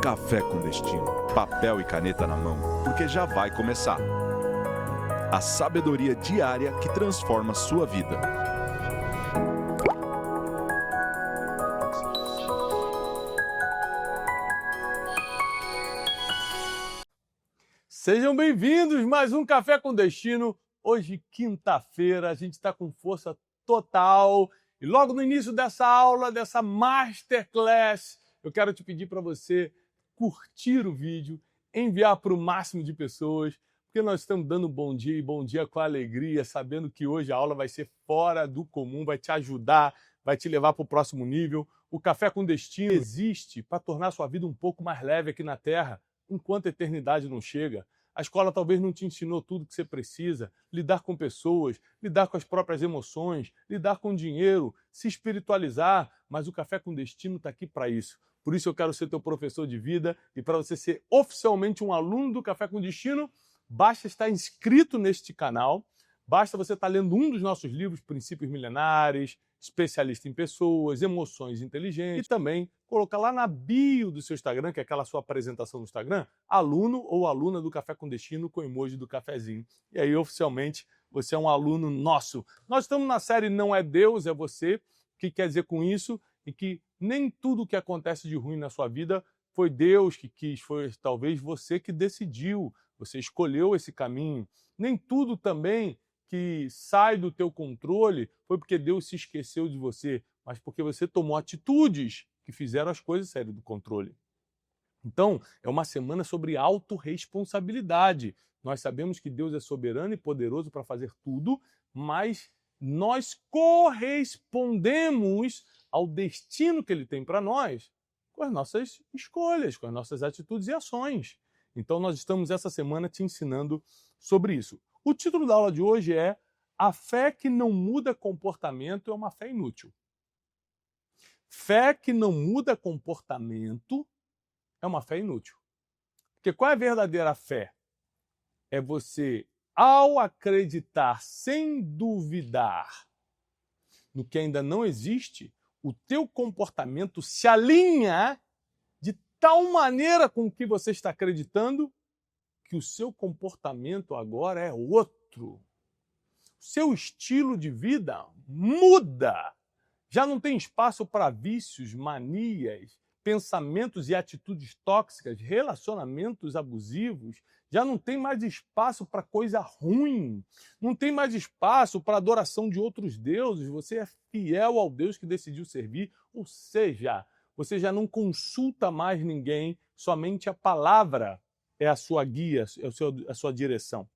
Café com Destino, papel e caneta na mão, porque já vai começar. A sabedoria diária que transforma sua vida. Sejam bem-vindos, mais um Café com Destino. Hoje, quinta-feira, a gente está com força total. E logo no início dessa aula, dessa masterclass, eu quero te pedir para você curtir o vídeo, enviar para o máximo de pessoas, porque nós estamos dando bom dia e bom dia com alegria, sabendo que hoje a aula vai ser fora do comum, vai te ajudar, vai te levar para o próximo nível. O Café com Destino existe para tornar sua vida um pouco mais leve aqui na Terra, enquanto a eternidade não chega. A escola talvez não te ensinou tudo que você precisa, lidar com pessoas, lidar com as próprias emoções, lidar com dinheiro, se espiritualizar, mas o Café com Destino está aqui para isso. Por isso eu quero ser teu professor de vida e para você ser oficialmente um aluno do Café com Destino, basta estar inscrito neste canal, basta você estar lendo um dos nossos livros, Princípios Milenares, Especialista em Pessoas, Emoções Inteligentes, e também colocar lá na bio do seu Instagram, que é aquela sua apresentação no Instagram, aluno ou aluna do Café com Destino com emoji do cafezinho. E aí, oficialmente, você é um aluno nosso. Nós estamos na série Não é Deus, é Você. O que quer dizer com isso? E que nem tudo que acontece de ruim na sua vida foi Deus que quis, foi talvez você que decidiu, você escolheu esse caminho. Nem tudo também que sai do teu controle foi porque Deus se esqueceu de você, mas porque você tomou atitudes que fizeram as coisas saírem do controle. Então, é uma semana sobre autorresponsabilidade. Nós sabemos que Deus é soberano e poderoso para fazer tudo, mas nós correspondemos ao destino que Ele tem para nós com as nossas escolhas, com as nossas atitudes e ações. Então, nós estamos essa semana te ensinando sobre isso. O título da aula de hoje é A Fé que não muda comportamento é uma fé inútil. Fé que não muda comportamento é uma fé inútil. Porque qual é a verdadeira fé? É você, ao acreditar sem duvidar no que ainda não existe, o teu comportamento se alinha de tal maneira com o que você está acreditando que o seu comportamento agora é outro. O seu estilo de vida muda. Já não tem espaço para vícios, manias, pensamentos e atitudes tóxicas, relacionamentos abusivos. Já não tem mais espaço para coisa ruim. Não tem mais espaço para adoração de outros deuses. Você é fiel ao Deus que decidiu servir. Ou seja, você já não consulta mais ninguém, somente a palavra é a sua guia, é a sua direção.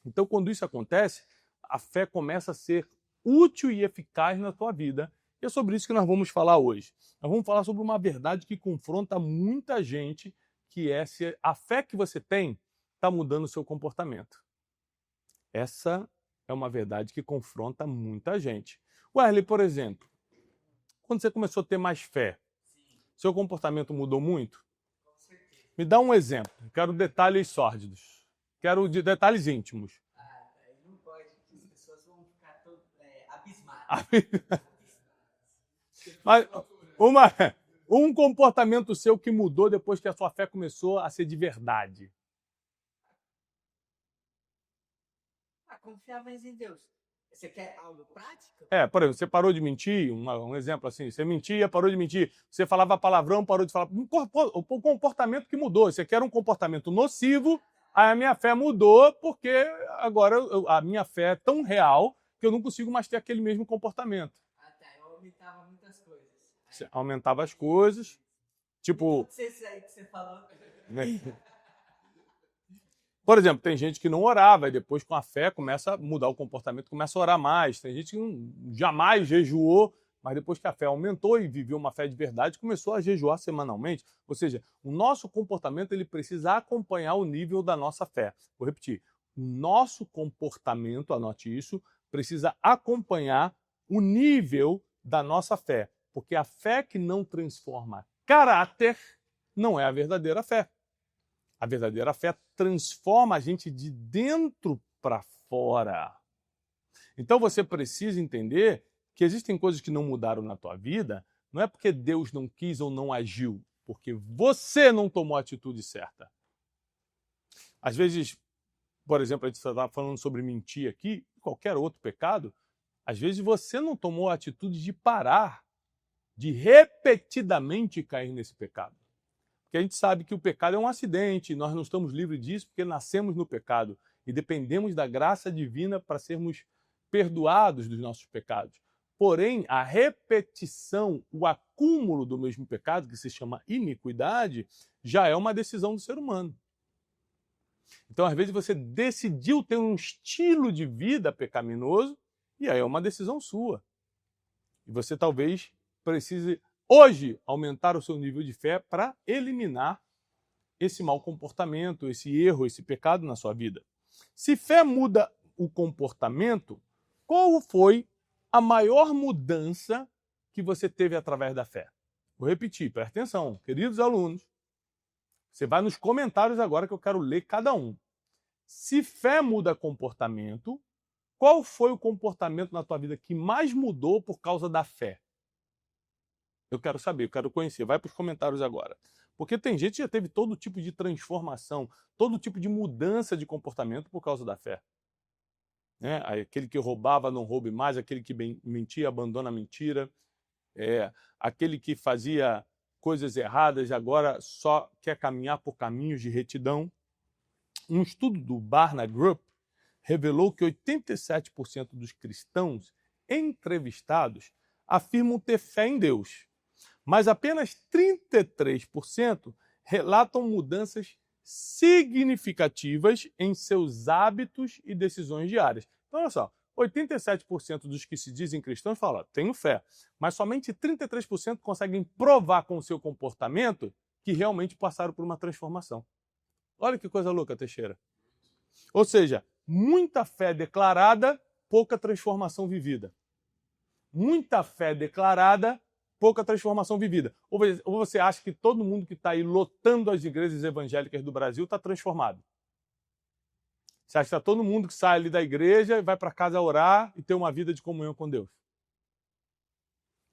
Então, quando isso acontece, a fé começa a ser útil e eficaz na tua vida. E é sobre isso que nós vamos falar hoje. Nós vamos falar sobre uma verdade que confronta muita gente, que é se a fé que você tem está mudando o seu comportamento. Essa é uma verdade que confronta muita gente. Wesley, por exemplo, quando você começou a ter mais fé, seu comportamento mudou muito? Me dá um exemplo. Quero detalhes sórdidos. Quero detalhes íntimos. Não pode, que as pessoas vão ficar abismadas. Mas um comportamento seu que mudou depois que a sua fé começou a ser de verdade. Confiar mais em Deus. Você quer algo prático? Por exemplo, você parou de mentir, um exemplo assim, você mentia, parou de mentir, você falava palavrão, parou de falar. O comportamento que mudou. Você quer um comportamento nocivo, aí a minha fé mudou, porque agora a minha fé é tão real que eu não consigo mais ter aquele mesmo comportamento. Eu aumentava muitas coisas. Você aumentava as coisas, tipo... Não sei se é aí que você falou. Por exemplo, tem gente que não orava e depois com a fé começa a mudar o comportamento, começa a orar mais. Tem gente que jamais jejuou, mas depois que a fé aumentou e viveu uma fé de verdade, começou a jejuar semanalmente. Ou seja, o nosso comportamento ele precisa acompanhar o nível da nossa fé. Vou repetir. O nosso comportamento, anote isso, precisa acompanhar o nível da nossa fé. Porque a fé que não transforma caráter não é a verdadeira fé. A verdadeira fé transforma a gente de dentro para fora. Então você precisa entender que existem coisas que não mudaram na tua vida, não é porque Deus não quis ou não agiu. porque você não tomou a atitude certa. Às vezes, por exemplo, a gente está falando sobre mentir aqui, qualquer outro pecado, às vezes você não tomou a atitude de parar, de repetidamente cair nesse pecado. Porque a gente sabe que o pecado é um acidente, nós não estamos livres disso porque nascemos no pecado e dependemos da graça divina para sermos perdoados dos nossos pecados. Porém, a repetição, o acúmulo do mesmo pecado, que se chama iniquidade, já é uma decisão do ser humano. Então, às vezes, você decidiu ter um estilo de vida pecaminoso e aí é uma decisão sua. E você talvez precise, hoje, aumentar o seu nível de fé para eliminar esse mau comportamento, esse erro, esse pecado na sua vida. Se fé muda o comportamento, qual foi a maior mudança que você teve através da fé? Vou repetir, presta atenção, queridos alunos. Você vai nos comentários agora que eu quero ler cada um. Se fé muda comportamento, qual foi o comportamento na tua vida que mais mudou por causa da fé? Eu quero saber, eu quero conhecer. Vai para os comentários agora. Porque tem gente que já teve todo tipo de transformação, todo tipo de mudança de comportamento por causa da fé. Né? Aquele que roubava não roube mais, aquele que mentia abandona a mentira, aquele que fazia coisas erradas agora só quer caminhar por caminhos de retidão. Um estudo do Barna Group revelou que 87% dos cristãos entrevistados afirmam ter fé em Deus, mas apenas 33% relatam mudanças significativas em seus hábitos e decisões diárias. Então, olha só, 87% dos que se dizem cristãos falam, tenho fé, mas somente 33% conseguem provar com o seu comportamento que realmente passaram por uma transformação. Olha que coisa louca, Teixeira. Ou seja, muita fé declarada, pouca transformação vivida. Muita fé declarada, pouca transformação vivida. Ou você acha que todo mundo que está aí lotando as igrejas evangélicas do Brasil está transformado? Você acha que está todo mundo que sai ali da igreja e vai para casa orar e ter uma vida de comunhão com Deus?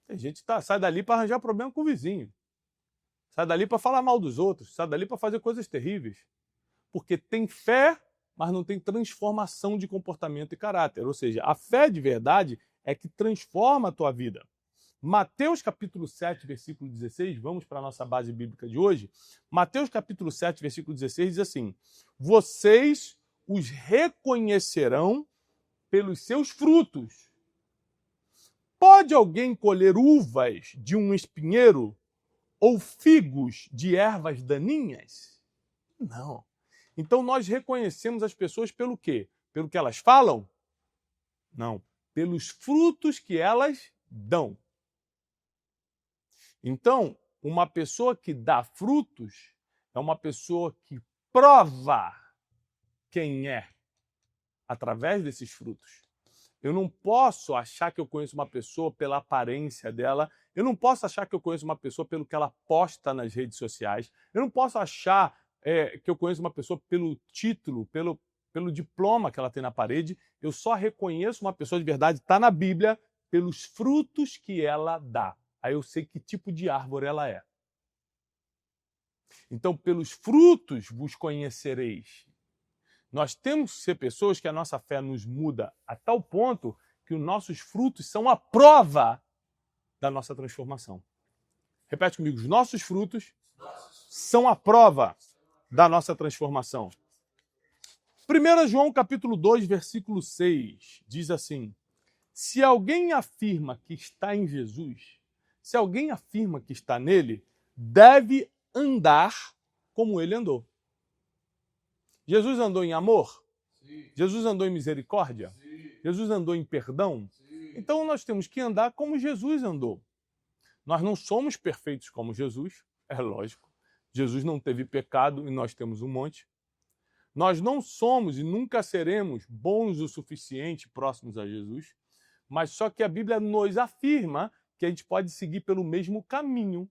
Tem gente que sai dali para arranjar problema com o vizinho. Sai dali para falar mal dos outros. Sai dali para fazer coisas terríveis. Porque tem fé, mas não tem transformação de comportamento e caráter. Ou seja, a fé de verdade é que transforma a tua vida. Mateus capítulo 7, versículo 16, vamos para a nossa base bíblica de hoje. Mateus capítulo 7, versículo 16 diz assim: vocês os reconhecerão pelos seus frutos. Pode alguém colher uvas de um espinheiro ou figos de ervas daninhas? Não. Então nós reconhecemos as pessoas pelo quê? Pelo que elas falam? Não. Pelos frutos que elas dão. Então, uma pessoa que dá frutos é uma pessoa que prova quem é através desses frutos. Eu não posso achar que eu conheço uma pessoa pela aparência dela, eu não posso achar que eu conheço uma pessoa pelo que ela posta nas redes sociais, eu não posso achar que eu conheço uma pessoa pelo título, pelo diploma que ela tem na parede. Eu só reconheço uma pessoa de verdade, está na Bíblia, pelos frutos que ela dá. Aí eu sei que tipo de árvore ela é. Então, pelos frutos vos conhecereis. Nós temos que ser pessoas que a nossa fé nos muda a tal ponto que os nossos frutos são a prova da nossa transformação. Repete comigo, os nossos frutos são a prova da nossa transformação. 1 João capítulo 2, versículo 6, diz assim: se alguém afirma que está em Jesus, se alguém afirma que está nele, deve andar como ele andou. Jesus andou em amor? Sim. Jesus andou em misericórdia? Sim. Jesus andou em perdão? Sim. Então nós temos que andar como Jesus andou. Nós não somos perfeitos como Jesus, é lógico. Jesus não teve pecado e nós temos um monte. Nós não somos e nunca seremos bons o suficiente próximos a Jesus, mas só que a Bíblia nos afirma que a gente pode seguir pelo mesmo caminho.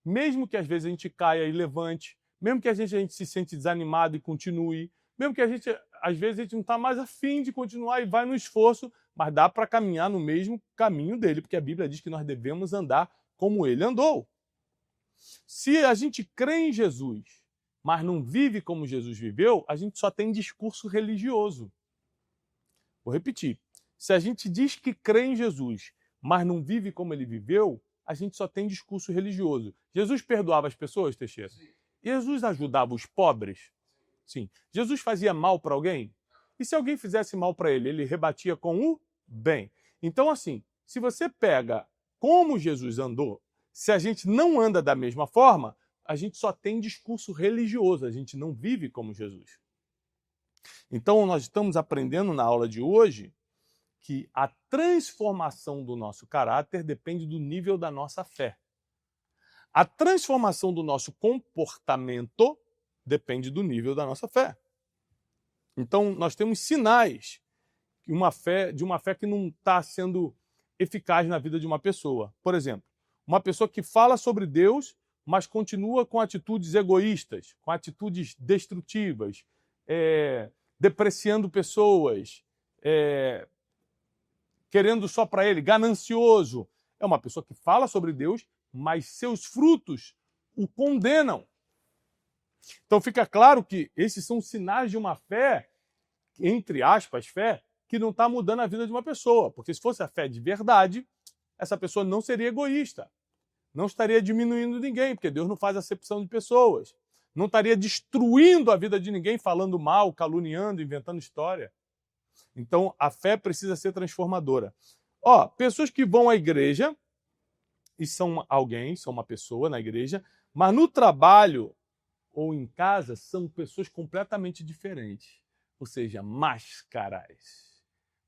Mesmo que às vezes a gente caia e levante, mesmo que a gente se sente desanimado e continue, mesmo que às vezes a gente não está mais afim de continuar e vai no esforço, mas dá para caminhar no mesmo caminho dele, porque a Bíblia diz que nós devemos andar como ele andou. Se a gente crê em Jesus, mas não vive como Jesus viveu, a gente só tem discurso religioso. Vou repetir. Se a gente diz que crê em Jesus, mas não vive como ele viveu, a gente só tem discurso religioso. Jesus perdoava as pessoas, Teixeira? Sim. Jesus ajudava os pobres? Sim. Jesus fazia mal para alguém? E se alguém fizesse mal para ele, ele rebatia com o bem. Então, assim, se você pega como Jesus andou, se a gente não anda da mesma forma, a gente só tem discurso religioso, a gente não vive como Jesus. Então, nós estamos aprendendo na aula de hoje que a transformação do nosso caráter depende do nível da nossa fé. A transformação do nosso comportamento depende do nível da nossa fé. Então, nós temos sinais de uma fé que não está sendo eficaz na vida de uma pessoa. Por exemplo, uma pessoa que fala sobre Deus, mas continua com atitudes egoístas, com atitudes destrutivas, depreciando pessoas, querendo só para ele, ganancioso. É uma pessoa que fala sobre Deus, mas seus frutos o condenam. Então fica claro que esses são sinais de uma fé, entre aspas, fé, que não está mudando a vida de uma pessoa. Porque se fosse a fé de verdade, essa pessoa não seria egoísta. Não estaria diminuindo ninguém, porque Deus não faz acepção de pessoas. Não estaria destruindo a vida de ninguém, falando mal, caluniando, inventando história. Então, a fé precisa ser transformadora. Pessoas que vão à igreja, e são alguém, são uma pessoa na igreja, mas no trabalho ou em casa são pessoas completamente diferentes. Ou seja, máscaras.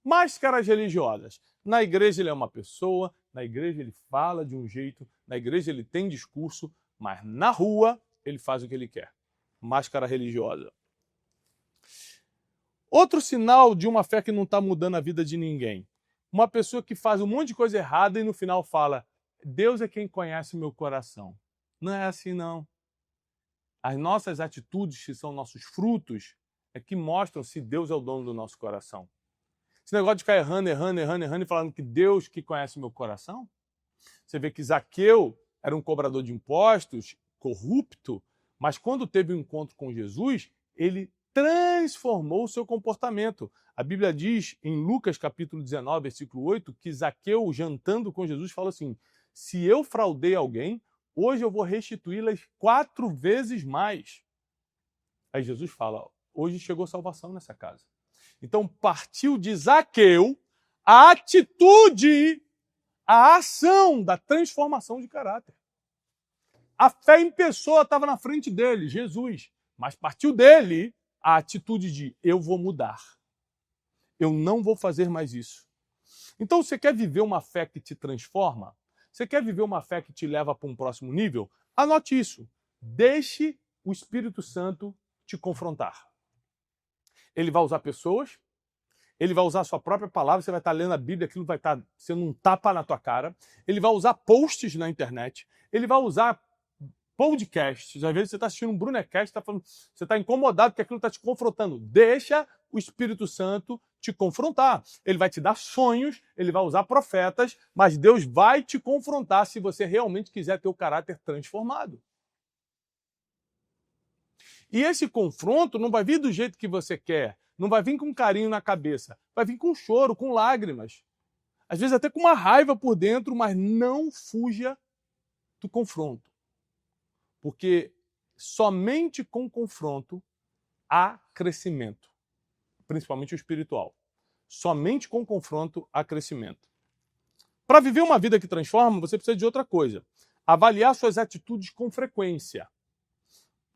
Máscaras religiosas. Na igreja ele é uma pessoa, na igreja ele fala de um jeito, na igreja ele tem discurso, mas na rua ele faz o que ele quer. Máscara religiosa. Outro sinal de uma fé que não está mudando a vida de ninguém. Uma pessoa que faz um monte de coisa errada e no final fala: Deus é quem conhece o meu coração. Não é assim, não. As nossas atitudes, que são nossos frutos, é que mostram se Deus é o dono do nosso coração. Esse negócio de ficar errando e falando que Deus que conhece o meu coração. Você vê que Zaqueu era um cobrador de impostos, corrupto, mas quando teve um encontro com Jesus, ele transformou o seu comportamento. A Bíblia diz, em Lucas capítulo 19, versículo 8, que Zaqueu, jantando com Jesus, falou assim: se eu fraudei alguém, hoje eu vou restituí-las 4 vezes mais. Aí Jesus fala: hoje chegou salvação nessa casa. Então partiu de Zaqueu a atitude, a ação da transformação de caráter. A fé em pessoa estava na frente dele, Jesus, mas partiu dele a atitude de: eu vou mudar. Eu não vou fazer mais isso. Então, você quer viver uma fé que te transforma? Você quer viver uma fé que te leva para um próximo nível? Anote isso. Deixe o Espírito Santo te confrontar. Ele vai usar pessoas, ele vai usar a sua própria palavra, você vai estar lendo a Bíblia, aquilo vai estar sendo um tapa na tua cara. Ele vai usar posts na internet, ele vai usar podcasts. Às vezes você está assistindo um Brunecast, você está incomodado que aquilo está te confrontando. Deixa o Espírito Santo te confrontar. Ele vai te dar sonhos, ele vai usar profetas, mas Deus vai te confrontar se você realmente quiser ter o caráter transformado. E esse confronto não vai vir do jeito que você quer, não vai vir com carinho na cabeça, vai vir com choro, com lágrimas. Às vezes até com uma raiva por dentro, mas não fuja do confronto. Porque somente com confronto há crescimento, principalmente o espiritual. Somente com confronto há crescimento. Para viver uma vida que transforma, você precisa de outra coisa. Avaliar suas atitudes com frequência.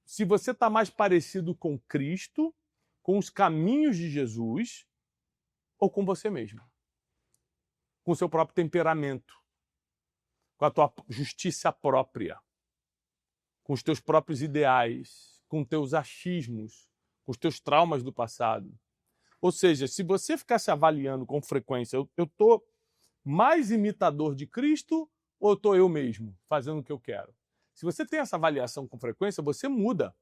Se você está mais parecido com Cristo, com os caminhos de Jesus, ou com você mesmo. Com o seu próprio temperamento. Com a tua justiça própria. Com os teus próprios ideais, com os teus achismos, com os teus traumas do passado. Ou seja, se você ficar se avaliando com frequência, eu estou mais imitador de Cristo ou estou eu mesmo fazendo o que eu quero? Se você tem essa avaliação com frequência, você muda.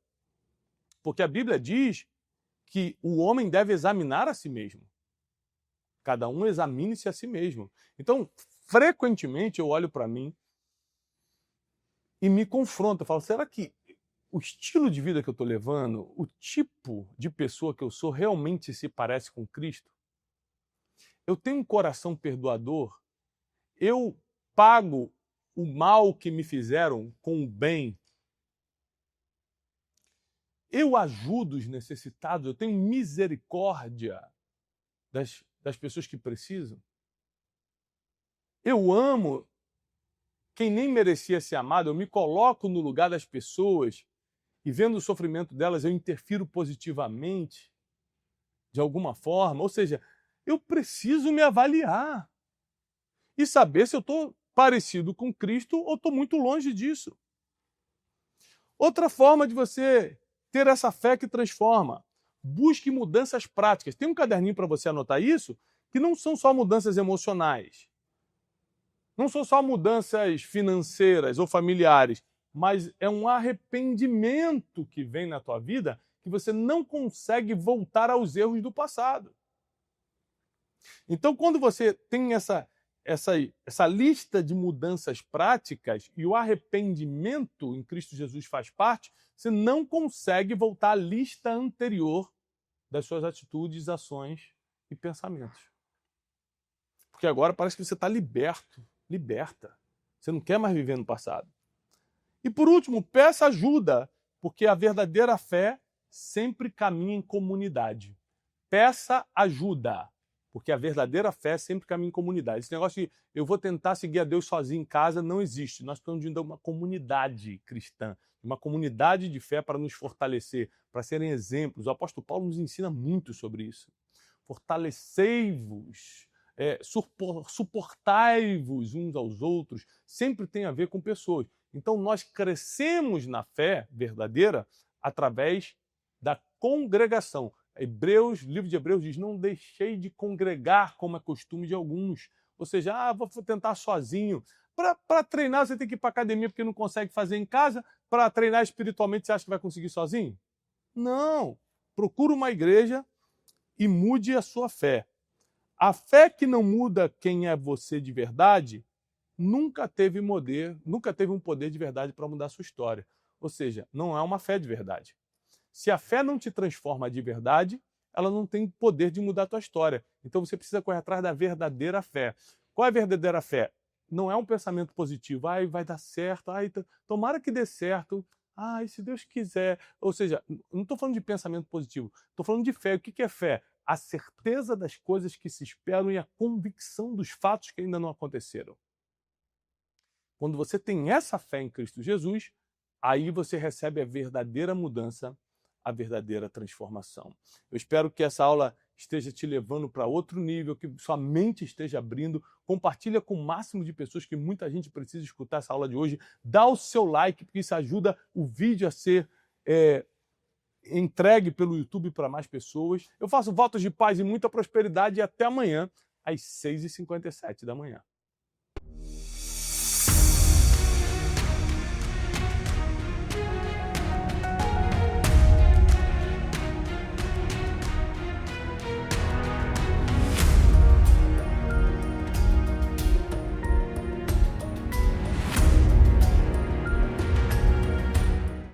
Porque a Bíblia diz que o homem deve examinar a si mesmo. Cada um examine-se a si mesmo. Então, frequentemente eu olho para mim e me confronta. Eu falo, será que o estilo de vida que eu estou levando, o tipo de pessoa que eu sou, realmente se parece com Cristo? Eu tenho um coração perdoador? Eu pago o mal que me fizeram com o bem? Eu ajudo os necessitados? Eu tenho misericórdia das pessoas que precisam? Eu amo quem nem merecia ser amado? Eu me coloco no lugar das pessoas e, vendo o sofrimento delas, eu interfiro positivamente, de alguma forma? Ou seja, eu preciso me avaliar e saber se eu estou parecido com Cristo ou estou muito longe disso. Outra forma de você ter essa fé que transforma: busque mudanças práticas. Tem um caderninho para você anotar isso, que não são só mudanças emocionais, não são só mudanças financeiras ou familiares, mas é um arrependimento que vem na tua vida que você não consegue voltar aos erros do passado. Então, quando você tem essa lista de mudanças práticas e o arrependimento em Cristo Jesus faz parte, você não consegue voltar à lista anterior das suas atitudes, ações e pensamentos. Porque agora parece que você está liberta. Você não quer mais viver no passado. E por último, peça ajuda, porque a verdadeira fé sempre caminha em comunidade. Peça ajuda, porque a verdadeira fé sempre caminha em comunidade. Esse negócio de eu vou tentar seguir a Deus sozinho em casa não existe. Nós estamos indo a uma comunidade cristã, uma comunidade de fé para nos fortalecer, para serem exemplos. O apóstolo Paulo nos ensina muito sobre isso. Fortalecei-vos, suportai-vos uns aos outros, sempre tem a ver com pessoas. Então nós crescemos na fé verdadeira através da congregação. Livro de Hebreus diz, não deixei de congregar como é costume de alguns. Ou seja, vou tentar sozinho. Para treinar você tem que ir para a academia porque não consegue fazer em casa. Para treinar espiritualmente você acha que vai conseguir sozinho? Não. Procura uma igreja e mude a sua fé. A fé que não muda quem é você de verdade nunca teve um poder de verdade para mudar a sua história. Ou seja, não é uma fé de verdade. Se a fé não te transforma de verdade, ela não tem poder de mudar a tua história. Então você precisa correr atrás da verdadeira fé. Qual é a verdadeira fé? Não é um pensamento positivo. Vai dar certo. Tomara que dê certo. E se Deus quiser. Ou seja, não estou falando de pensamento positivo. Estou falando de fé. O que é fé? A certeza das coisas que se esperam e a convicção dos fatos que ainda não aconteceram. Quando você tem essa fé em Cristo Jesus, aí você recebe a verdadeira mudança, a verdadeira transformação. Eu espero que essa aula esteja te levando para outro nível, que sua mente esteja abrindo. Compartilha com o máximo de pessoas, que muita gente precisa escutar essa aula de hoje. Dá o seu like, porque isso ajuda o vídeo a ser entregue pelo YouTube para mais pessoas. Eu faço votos de paz e muita prosperidade e até amanhã, às 6h57 da manhã.